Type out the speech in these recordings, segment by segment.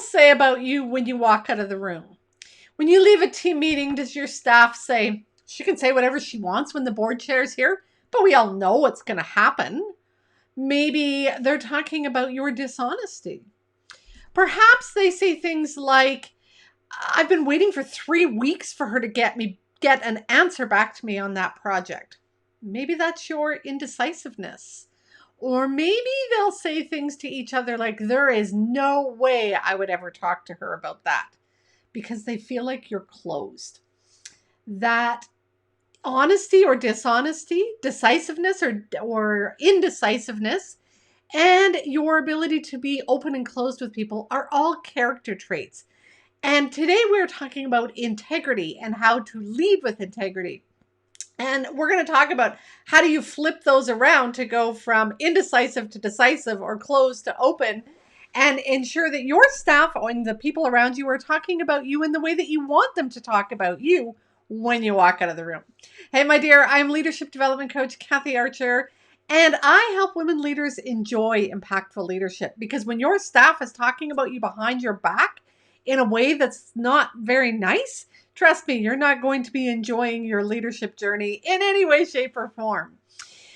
say about you when you walk out of the room? When you leave a team meeting, does your staff say, she can say whatever she wants when the board chair's here, but we all know what's going to happen? Maybe they're talking about your dishonesty. Perhaps they say things like, I've been waiting for 3 weeks for her to get an answer back to me on that project. Maybe that's your indecisiveness. Or maybe they'll say things to each other like, there is no way I would ever talk to her about that, because they feel like you're closed. That honesty or dishonesty, decisiveness or indecisiveness, and your ability to be open and closed with people are all character traits. And today we're talking about integrity and how to lead with integrity. And we're going to talk about how do you flip those around to go from indecisive to decisive or closed to open, and ensure that your staff and the people around you are talking about you in the way that you want them to talk about you when you walk out of the room. Hey, my dear, I'm leadership development coach Kathy Archer, and I help women leaders enjoy impactful leadership, because when your staff is talking about you behind your back in a way that's not very nice, trust me, you're not going to be enjoying your leadership journey in any way, shape, or form.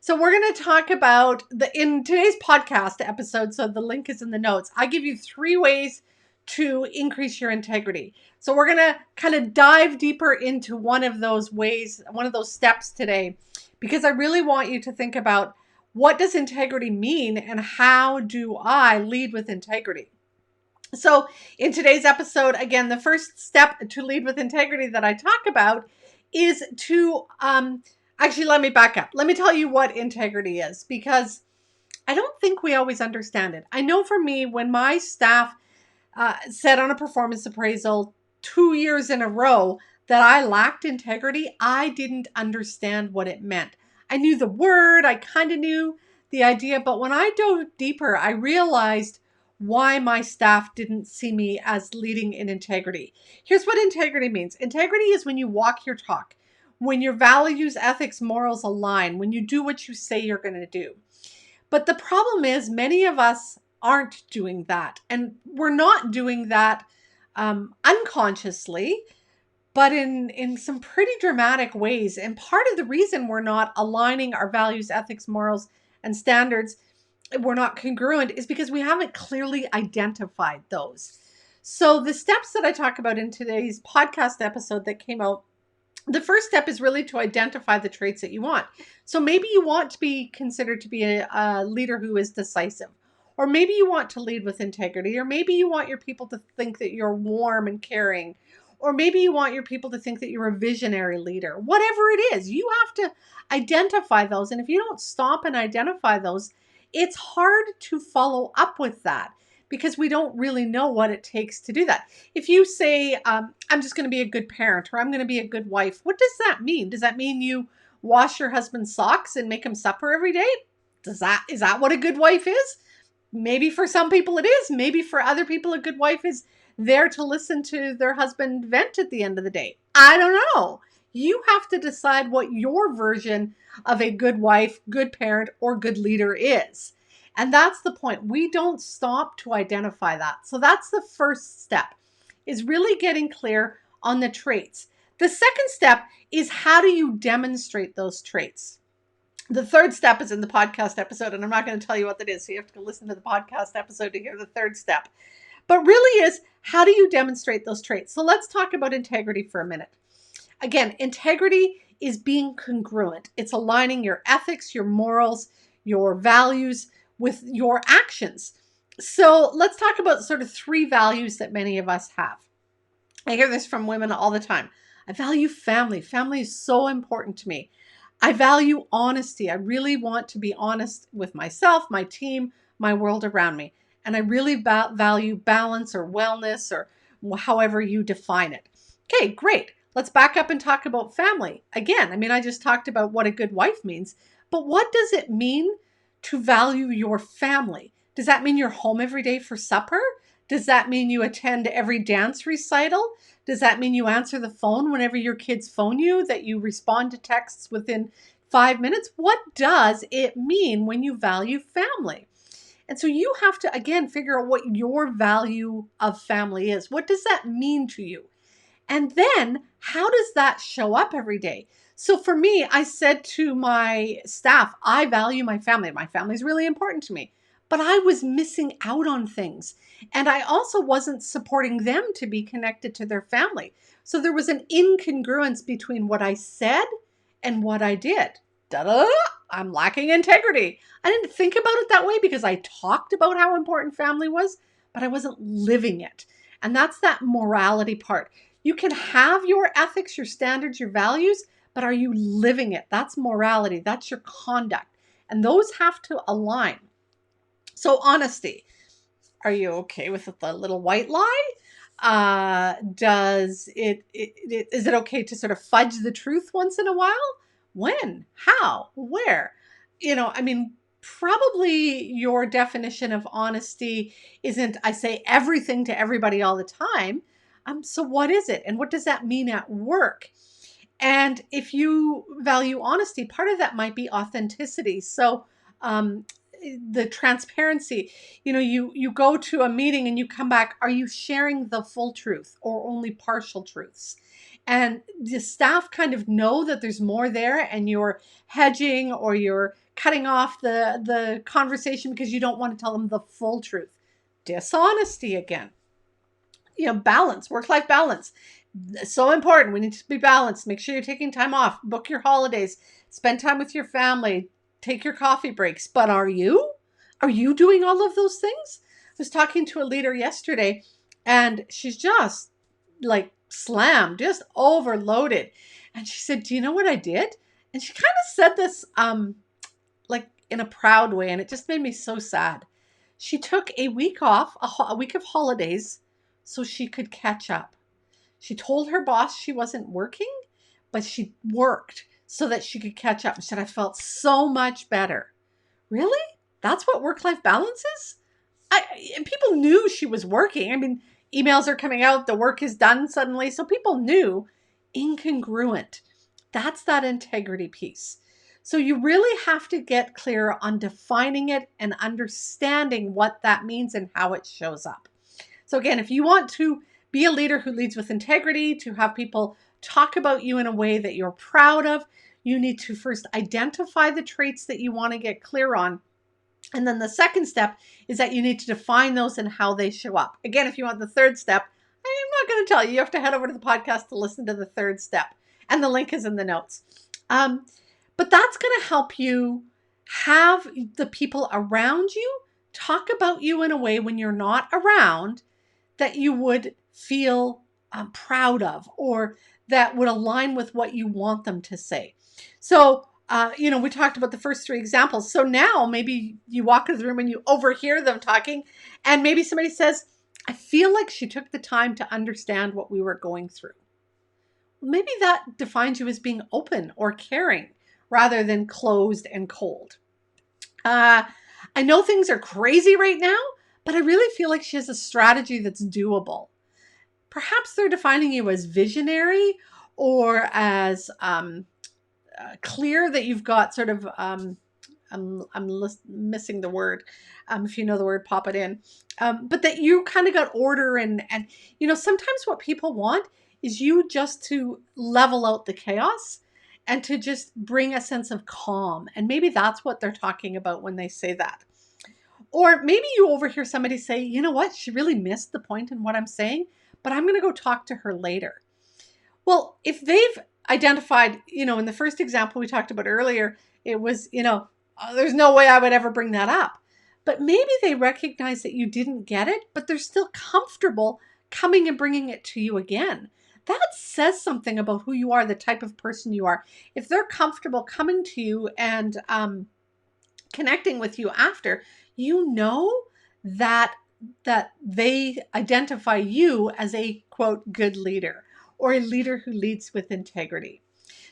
So we're going to talk about in today's podcast episode, so the link is in the notes, I give you 3 ways to increase your integrity. So we're going to kind of dive deeper into one of those ways, one of those steps today, because I really want you to think about, what does integrity mean and how do I lead with integrity? So in today's episode, again, the first step to lead with integrity that I talk about is to, actually, let me back up. Let me tell you what integrity is, because I don't think we always understand it. I know for me, when my staff said on a performance appraisal 2 years in a row that I lacked integrity, I didn't understand what it meant. I knew the word, I kind of knew the idea, but when I dove deeper, I realized why my staff didn't see me as leading in integrity. Here's what integrity means. Integrity is when you walk your talk, when your values, ethics, morals align, when you do what you say you're going to do. But the problem is, many of us aren't doing that, and we're not doing that unconsciously, but in some pretty dramatic ways. And part of the reason we're not aligning our values, ethics, morals, and standards, we're not congruent, is because we haven't clearly identified those. So the steps that I talk about in today's podcast episode that came out, the first step is really to identify the traits that you want. So maybe you want to be considered to be a leader who is decisive, or maybe you want to lead with integrity, or maybe you want your people to think that you're warm and caring, or maybe you want your people to think that you're a visionary leader. Whatever it is, you have to identify those. And if you don't stop and identify those, it's hard to follow up with that, because we don't really know what it takes to do that. If you say, I'm just going to be a good parent, or I'm going to be a good wife, what does that mean? Does that mean you wash your husband's socks and make him supper every day? Is that what a good wife is? Maybe for some people it is. Maybe for other people, a good wife is there to listen to their husband vent at the end of the day. I don't know. You have to decide what your version of a good wife, good parent, or good leader is. And that's the point. We don't stop to identify that. So that's the first step, is really getting clear on the traits. The second step is, how do you demonstrate those traits? The third step is in the podcast episode, and I'm not going to tell you what that is. So you have to go listen to the podcast episode to hear the third step. But really is, how do you demonstrate those traits? So let's talk about integrity for a minute. Again, integrity is being congruent. It's aligning your ethics, your morals, your values with your actions. So let's talk about sort of 3 values that many of us have. I hear this from women all the time. I value family. Family is so important to me. I value honesty. I really want to be honest with myself, my team, my world around me. And I really value balance or wellness, or however you define it. Okay, great. Let's back up and talk about family. Again, I just talked about what a good wife means, but what does it mean to value your family? Does that mean you're home every day for supper? Does that mean you attend every dance recital? Does that mean you answer the phone whenever your kids phone you, that you respond to texts within 5 minutes? What does it mean when you value family? And so you have to, again, figure out what your value of family is. What does that mean to you? And then how does that show up every day? So for me, I said to my staff, I value my family. My family is really important to me, but I was missing out on things. And I also wasn't supporting them to be connected to their family. So there was an incongruence between what I said and what I did. Da-da! I'm lacking integrity. I didn't think about it that way because I talked about how important family was, but I wasn't living it. And that's that morality part. You can have your ethics, your standards, your values, but are you living it? That's morality. That's your conduct. And those have to align. So honesty. Are you okay with the little white lie? Is it okay to sort of fudge the truth once in a while? When? How? Where? I mean, probably your definition of honesty isn't I say everything to everybody all the time. So what is it? And what does that mean at work? And if you value honesty, part of that might be authenticity. So the transparency, you go to a meeting and you come back, are you sharing the full truth or only partial truths? And the staff kind of know that there's more there, and you're hedging or you're cutting off the conversation because you don't want to tell them the full truth. Dishonesty again. Balance, work-life balance. So important. We need to be balanced. Make sure you're taking time off. Book your holidays. Spend time with your family. Take your coffee breaks. But are you? Are you doing all of those things? I was talking to a leader yesterday, and she's just like slammed, just overloaded. And she said, do you know what I did? And she kind of said this like in a proud way, and it just made me so sad. She took a week off, a week of holidays, so she could catch up. She told her boss she wasn't working, but she worked so that she could catch up. She said, I felt so much better. Really? That's what work-life balance is? And people knew she was working. I mean, emails are coming out, the work is done suddenly. So people knew. Incongruent. That's that integrity piece. So you really have to get clear on defining it and understanding what that means and how it shows up. So again, if you want to be a leader who leads with integrity, to have people talk about you in a way that you're proud of, you need to first identify the traits that you want to get clear on. And then the second step is that you need to define those and how they show up. Again, if you want the third step, I'm not going to tell you. You have to head over to the podcast to listen to the third step. And the link is in the notes. But that's going to help you have the people around you talk about you in a way when you're not around that you would feel proud of, or that would align with what you want them to say. So, we talked about the first three examples. So now maybe you walk into the room and you overhear them talking, and maybe somebody says, I feel like she took the time to understand what we were going through. Well, maybe that defines you as being open or caring rather than closed and cold. I know things are crazy right now, but I really feel like she has a strategy that's doable. Perhaps they're defining you as visionary or as clear, that you've got sort of, missing the word. If you know the word, pop it in. But that you kind of got order and sometimes what people want is you just to level out the chaos and to just bring a sense of calm. And maybe that's what they're talking about when they say that. Or maybe you overhear somebody say, you know what, she really missed the point in what I'm saying, but I'm going to go talk to her later. Well, if they've identified, in the first example we talked about earlier, it was, there's no way I would ever bring that up. But maybe they recognize that you didn't get it, but they're still comfortable coming and bringing it to you again. That says something about who you are, the type of person you are. If they're comfortable coming to you and connecting with you after, that they identify you as a, quote, good leader, or a leader who leads with integrity.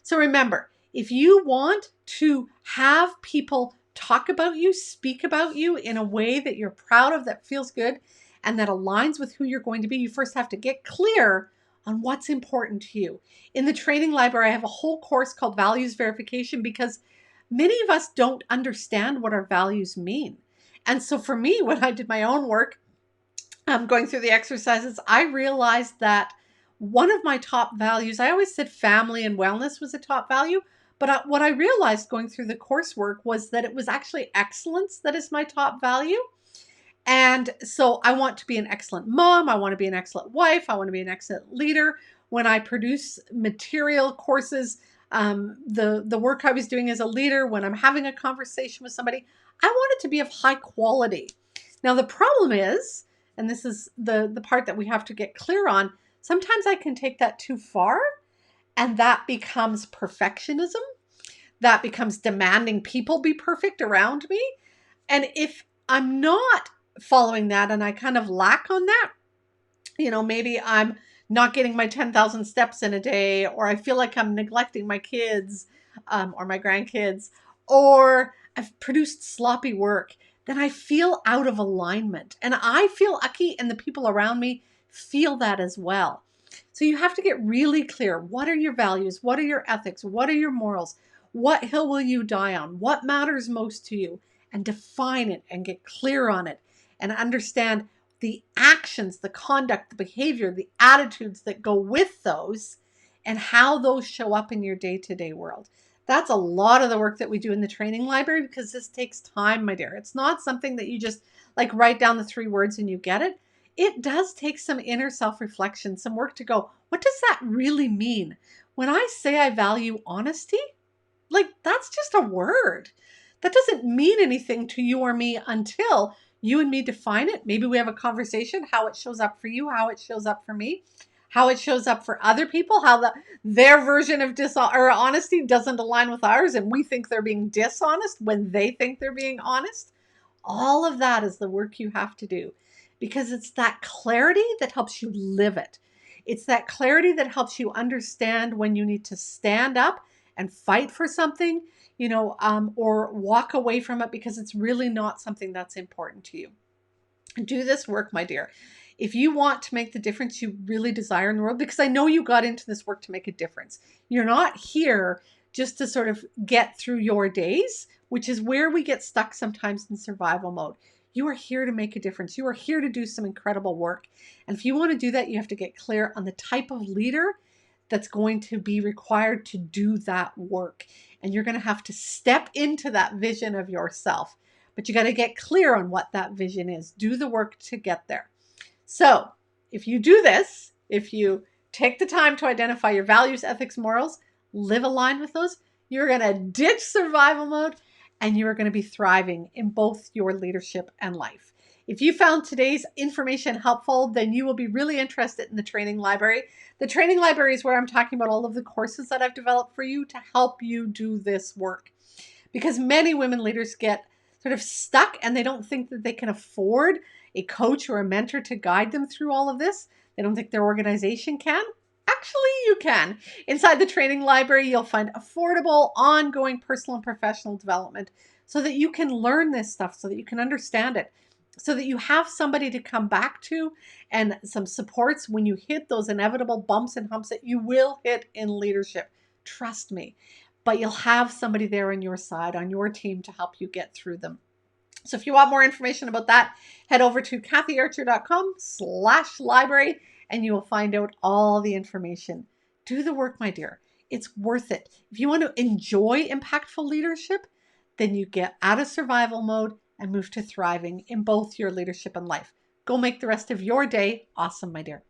So remember, if you want to have people talk about you, speak about you in a way that you're proud of, that feels good, and that aligns with who you're going to be, you first have to get clear on what's important to you. In the training library, I have a whole course called Values Verification, because many of us don't understand what our values mean. And so for me, when I did my own work, going through the exercises, I realized that one of my top values, I always said family and wellness was a top value, but what I realized going through the coursework was that it was actually excellence that is my top value. And so I want to be an excellent mom. I want to be an excellent wife. I want to be an excellent leader. When I produce material courses, the work I was doing as a leader, when I'm having a conversation with somebody, I want it to be of high quality. Now, the problem is, and this is the part that we have to get clear on, sometimes I can take that too far, and that becomes perfectionism. That becomes demanding people be perfect around me. And if I'm not following that and I kind of lack on that, maybe I'm not getting my 10,000 steps in a day, or I feel like I'm neglecting my kids or my grandkids, or I've produced sloppy work, then I feel out of alignment. And I feel icky, and the people around me feel that as well. So you have to get really clear. What are your values? What are your ethics? What are your morals? What hill will you die on? What matters most to you? And define it and get clear on it and understand the actions, the conduct, the behavior, the attitudes that go with those, and how those show up in your day-to-day world. That's a lot of the work that we do in the training library, because this takes time, my dear. It's not something that you just like write down the 3 words and you get it. It does take some inner self-reflection, some work to go, what does that really mean? When I say I value honesty, like that's just a word. That doesn't mean anything to you or me until you and me define it. Maybe we have a conversation, how it shows up for you, how it shows up for me, how it shows up for other people, how their version of honesty doesn't align with ours, and we think they're being dishonest when they think they're being honest. All of that is the work you have to do, because it's that clarity that helps you live it. It's that clarity that helps you understand when you need to stand up and fight for something, or walk away from it because it's really not something that's important to you. Do this work, my dear. If you want to make the difference you really desire in the world, because I know you got into this work to make a difference. You're not here just to sort of get through your days, which is where we get stuck sometimes in survival mode. You are here to make a difference. You are here to do some incredible work. And if you want to do that, you have to get clear on the type of leader that's going to be required to do that work. And you're going to have to step into that vision of yourself. But you got to get clear on what that vision is. Do the work to get there. So if you do this, if you take the time to identify your values, ethics, morals, live aligned with those, you're going to ditch survival mode, and you are going to be thriving in both your leadership and life. If you found today's information helpful, then you will be really interested in the training library. The training library is where I'm talking about all of the courses that I've developed for you to help you do this work. Because many women leaders get sort of stuck, and they don't think that they can afford a coach or a mentor to guide them through all of this. They don't think their organization can. Actually, you can. Inside the training library, you'll find affordable, ongoing personal and professional development so that you can learn this stuff, so that you can understand it, so that you have somebody to come back to and some supports when you hit those inevitable bumps and humps that you will hit in leadership. Trust me. But you'll have somebody there on your side, on your team, to help you get through them. So if you want more information about that, head over to kathyarcher.com/library and you will find out all the information. Do the work, my dear. It's worth it. If you want to enjoy impactful leadership, then you get out of survival mode and move to thriving in both your leadership and life. Go make the rest of your day awesome, my dear.